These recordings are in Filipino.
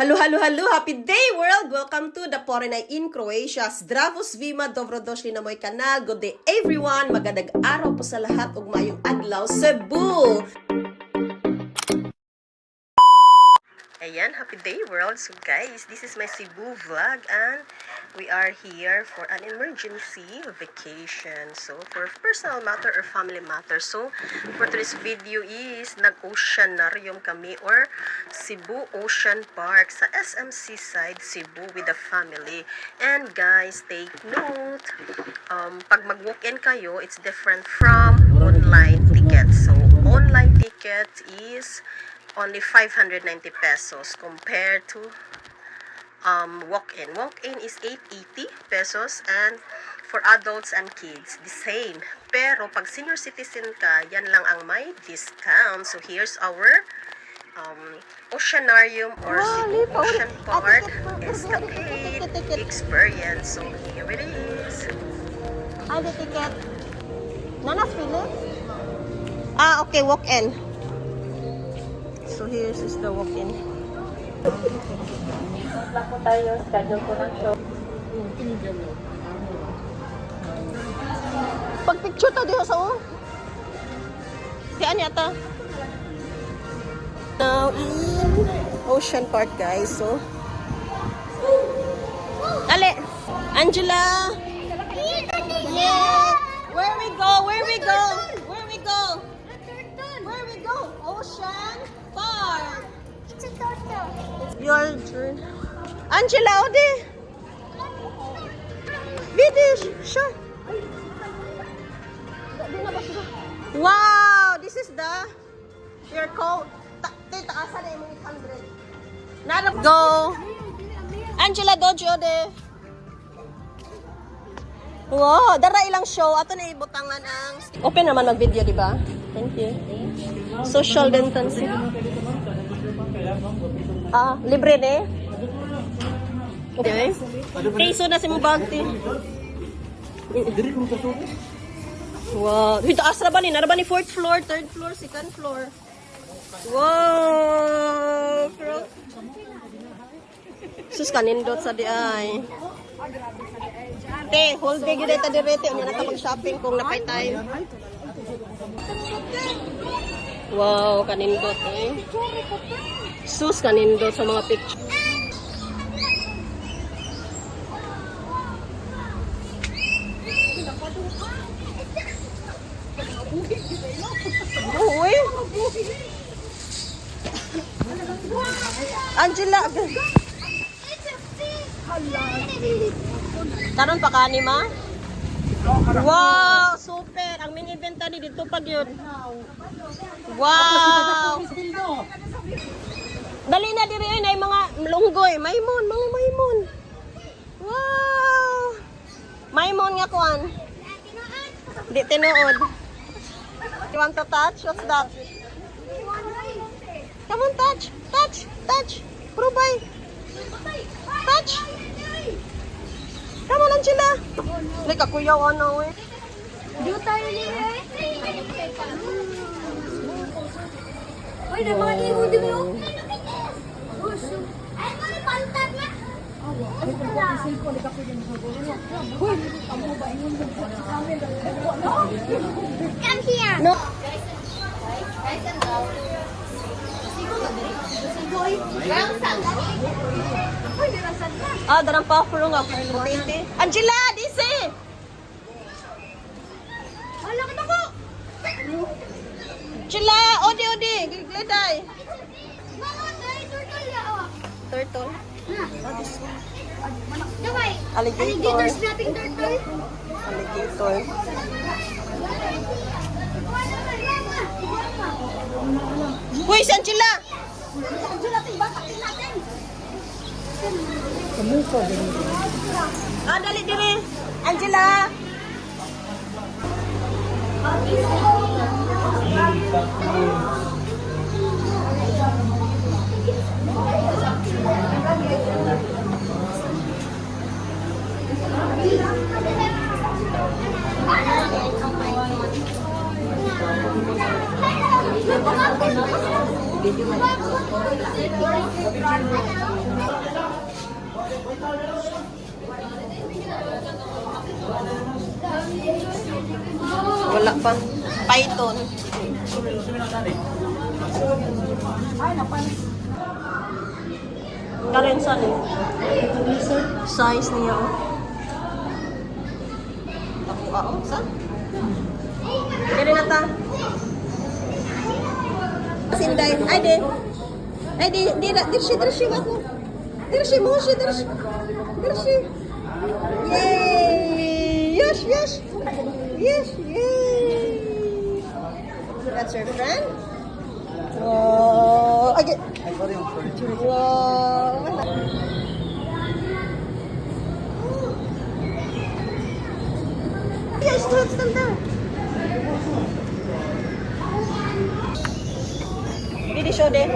Hello, hello, hello! Happy day, world! Welcome to the Porenay in Croatia. Zdravo svima, dobrodošli na moj kanal. Good day, everyone! Magandang araw po sa lahat. Ug mayong adlaw, Cebu! Ayan, happy day, world! So guys, this is my Cebu vlog and we are here for an emergency vacation. So, for personal matter or family matter. So, for today's video is nag-oceanarium kami or Cebu Ocean Park sa SMC side Cebu with the family. And guys, take note, pag mag-walk-in kayo, it's different from online tickets. So, online ticket is only 590 pesos compared to walk-in. Walk-in is 880 pesos and for adults and kids, the same. Pero pag senior citizen ka, yan lang ang may discount. So here's our Oceanarium or Cebu Ocean Park Escapade experience. So here it is. The ticket. Nanas Philips? Okay, walk-in. So here's is the walk-in. Lang po tayo, schedule po ng show. Pag-picture to diho sa Di ani ata. Now in Ocean Park, guys. So dali, Angela. Yeah. Where we go? Where we go? Where we go? Where we go? Ocean Park. It's a turtle. Your turn. Angela, odi. Vidish, sure. Wow, this is the your coat. Taasan na yung 800. Go. Angela, dojo, odi. Wow, dara ilang show. Ato na ibutangan ang... Open naman mag-video, di ba? Thank you. Social distancing. Libre ne? Okay. Peso na si mo bagti. Wow. Dito asra ba ni? Nara ba ni 4th floor, 3rd floor, 2nd floor? Wow. Sus kanindot sa di ay. Te, whole day gid ta direte unya na ta mag-shopping kung napay time. Wow, kanindot eh. Sus kanindot sa mga picture. Uy. Angela. Taron pa ka ni ma? Wow, super. Ang mini inventory dito pag yun. Wow. Dali na diri ay nay mga lunggoy, maymon, mga maymon. Wow. Maymon nga kuan. Di tinuod. You want to touch? What's that? Come on, touch. Touch. Touch. Prubay. Touch. Come on, Angela. Like, kuyaw ano eh. Do tayo ni Uy, na mga iho din mo. Ay, mo ni pantat na. Come here. No. Darang pa ako nga. Angela, disi! Wala ka na ko. Angela, odi. Gigliday. Turtle. Alligator. Alligator snapping turtle. Alligator. Uy, si Angela! Angela, tingbakin natin. Dali diri. Angela! Wala pa. Python. Karen saan eh? Size niya oh. Ako saan? Kaya na ta. Sinday. Ay di. Ay di dirshi wag mo. Dirshi mo siya dirshi. Dirshi. Yay! Yes. Yes, yay! That's your friend? Wow! Again. Wow! Yes, touch them there. Did you show them?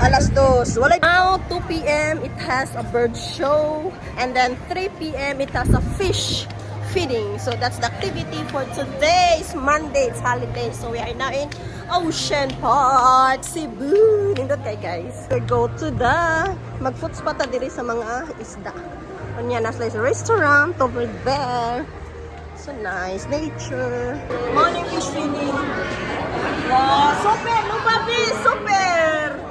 Alas 2. Now, 2 p.m. it has a bird show. And then 3 p.m. it has a fish feeding. So that's the activity for today. It's Monday. It's holiday. So we are now in Ocean Park, Cebu. Nindot kay guys. We go to the mag-food spot na diri sa mga isda. Kanya, nasa is a restaurant over there. So nice. Nature. Morning fish feeding. Wow, super! No, papi! Super!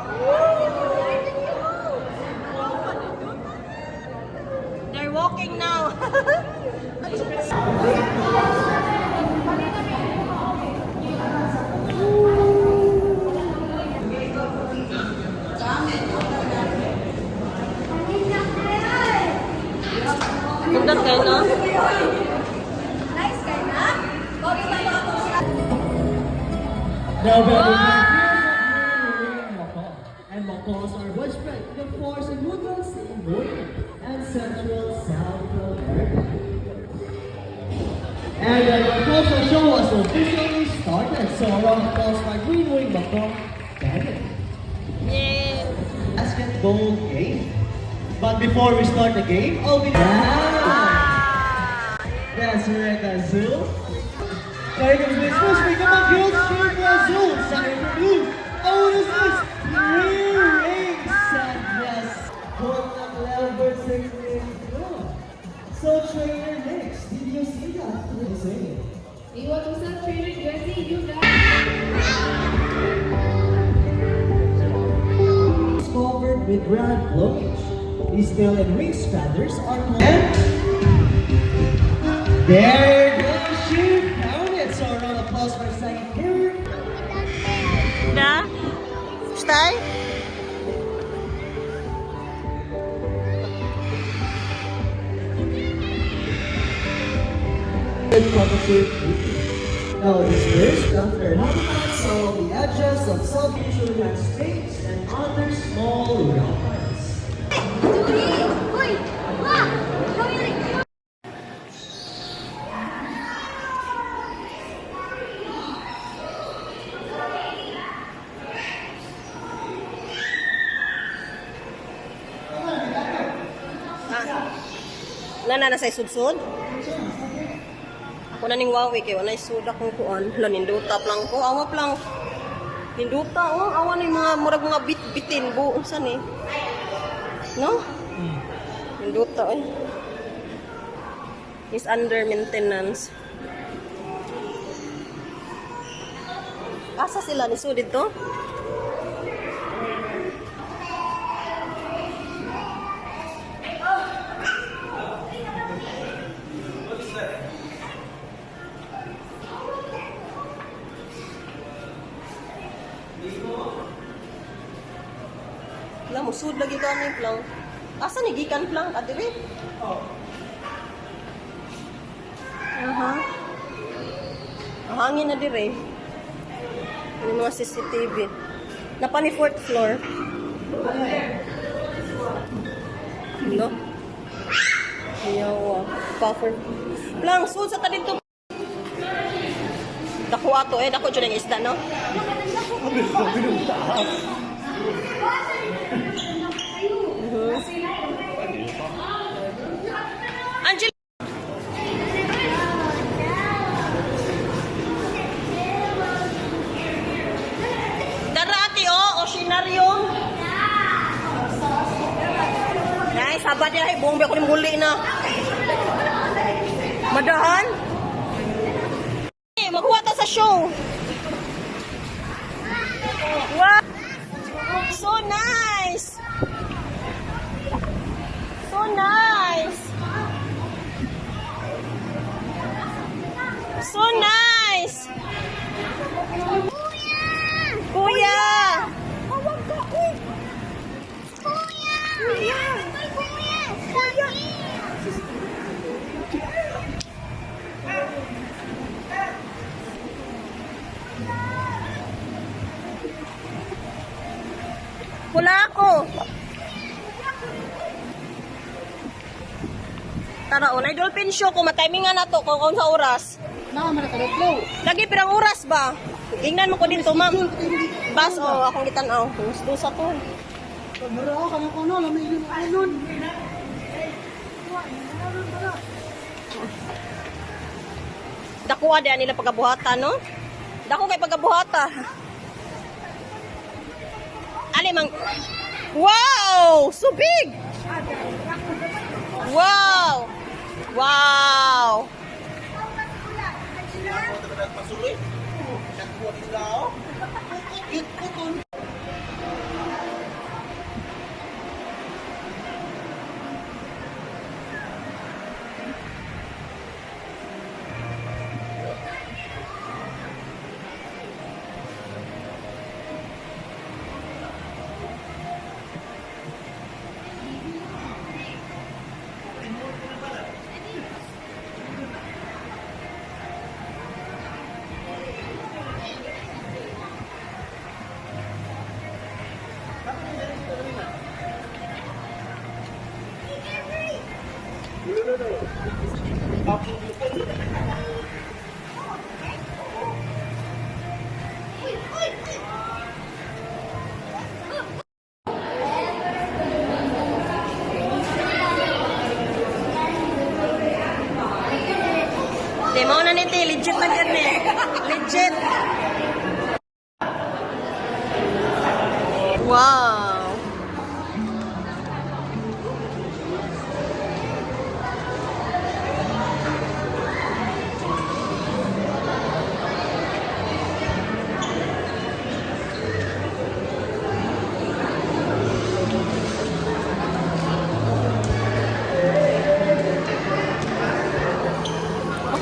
They're walking now. Ganda kayo, no? Now and macaws are widespread in the forests and woodlands in North and Central South America. And the cultural show was officially started, so a round of applause for Greenway Macaw Bandit. Yeah. Basketball game. But before we start the game, I'll be That's right, Azul. There comes Miss Pushmi. Come on, girls, cheer for Azul. Second for blue. Oh, what is this? 3 rings and yes, one level 6 rings. So trainer next. Did you see that? You want to start training Jesse? You guys. It's covered with red plumage. These tail and wings feathers are called. There you go. She found it. So a round of applause for second here. Da? Stay? Now dispersed after habitats along the edges of sub-usual landscapes and other small rockets. Na sa sudsud. Ako na ning wawi kay wala isud akong kuan. Lo nindutap lang ko. Awap lang. Ninduta oh, awan ni mga murag mga bitin bu unsa ni. No? Ninduta eh. Is under maintenance. Asa sila ni sudid to? Wala mo sud lagi ka ni plang. Asa ni gikan plang adire? Aha. Hangin na dire. Yung mga CCTV. Napa ni 4th floor. No? Ayaw. Puffer. Plang, sud sa ta dito. Dako ato eh. Dako dyan ang isda, no? Angela! muli na. Madahan? Makuha ta sa show. Wow! So nice! So nice! So nice! Kuya! Tawag ka, uy! Kuya! Kuya! Kuya! Kuya! Pula ako! Tara, unay dolphin show ko. Matimingan na to kung sa oras. Lagi pirang oras ba? Tingnan mo ko dito, ma'am. Bas, akong gitanaw. Gusto ko. Dakuha din nila pagkabuhata, no? Dako kay pagkabuhata. Mang... Wow! So big! Wow! Wow! Di mo na nito, legit na yan eh. Legit. Wow.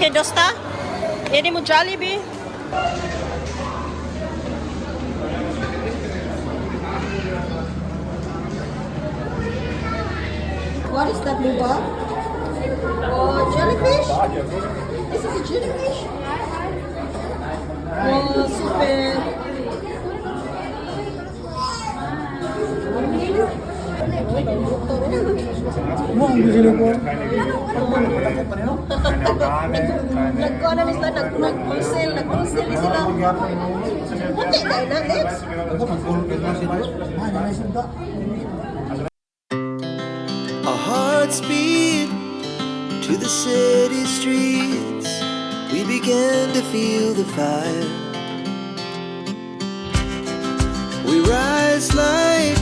Okay, Dosta? Ini mo Jollibee? What is that, Luba? Oh, jellyfish? This is a jellyfish? Oh, super. Nagkuha na sila, nag-wholesale sila. Puti tayo na, Lex. Our hearts beat to the city streets. We began to feel the fire. We rise like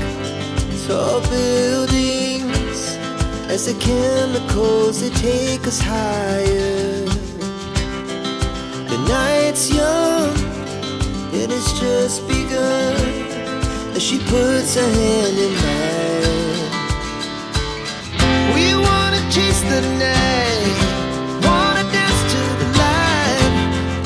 tall buildings as the chemicals they take us higher. The night's young and it's just begun as she puts her hand in mine. We wanna chase the night, wanna dance to the light,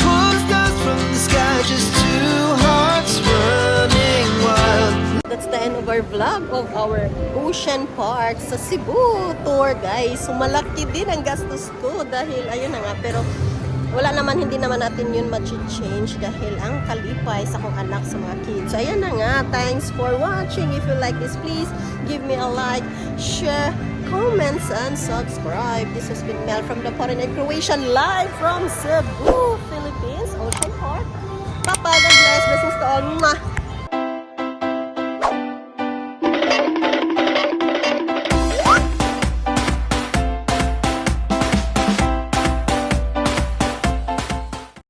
pull the stars from the sky, just two hearts running wild. That's the end of our vlog of our ocean park sa Cebu tour, guys. So, malaki din ang gastos ko dahil, ayun na nga, pero wala naman, hindi naman natin yun ma-change dahil ang kalipay sa akong anak sa mga kids. So, ayan na nga. Thanks for watching. If you like this, please give me a like, share, comments, and subscribe. This has been Mel from the Foreign and Croatian live from Cebu, Philippines, Ocean Park. Papa, God bless. Blessings to all. Mwah!